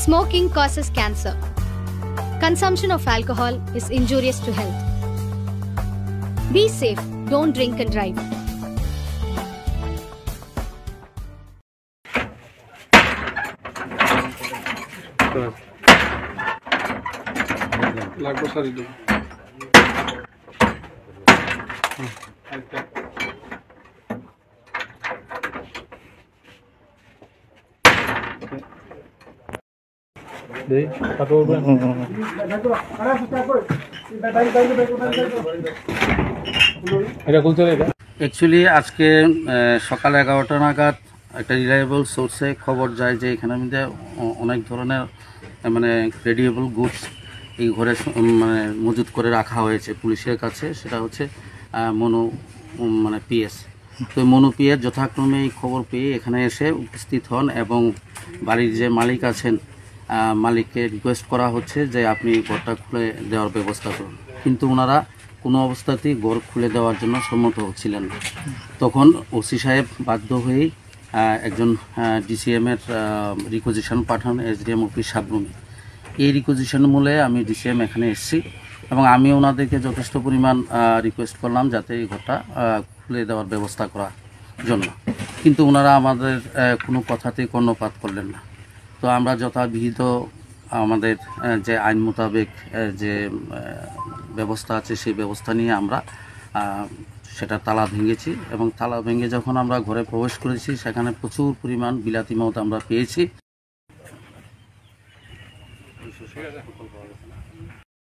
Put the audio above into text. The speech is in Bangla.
Smoking causes cancer. Consumption of alcohol is injurious to health. Be safe, don't drink and drive. লাগবে সারি দেব অ্যাকচুয়ালি আজকে সকাল 11টা নাগাদ একটা রিলায়েবল সোর্সে খবর যায় যে এখানের মধ্যে অনেক ধরনের মানে ক্রেডিয়েবল গুডস এই ঘরে মানে মজুত করে রাখা হয়েছে পুলিশের কাছে। সেটা হচ্ছে মনো মানে পিএস। তো মনো পিএস যথাক্রমে এই খবর পেয়ে এখানে এসে উপস্থিত হন এবং বাড়ির যে মালিক আছেন মালিককে রিকোয়েস্ট করা হচ্ছে যে আপনি ঘরটা খুলে দেওয়ার ব্যবস্থা করুন, কিন্তু ওনারা কোনো অবস্থাতেই ঘর খুলে দেওয়ার জন্য সম্মত হচ্ছিলেন না। তখন ওসি সাহেব বাধ্য হয়েই একজন ডিসিএমের রিকোজিশন পাঠান এসডিএম অফিস সাবরুমে। এই রিকোজিশন মূলে আমি ডিসিএম এখানে এসেছি এবং আমি ওনাদেরকে যথেষ্ট পরিমাণ রিকোয়েস্ট করলাম যাতে এই ঘরটা খুলে দেওয়ার ব্যবস্থা করার জন্য, কিন্তু ওনারা আমাদের কোনো কথাতেই কর্ণপাত করলেন না। তো আমরা যথাবিহিত আমাদের যে আইন মোতাবেক যে ব্যবস্থা আছে সেই ব্যবস্থা নিয়ে আমরা সেটা তালা ভেঙেছি এবং তালা ভেঙে যখন আমরা ঘরে প্রবেশ করেছি সেখানে প্রচুর পরিমাণ বিলাতি মদ আমরা পেয়েছি।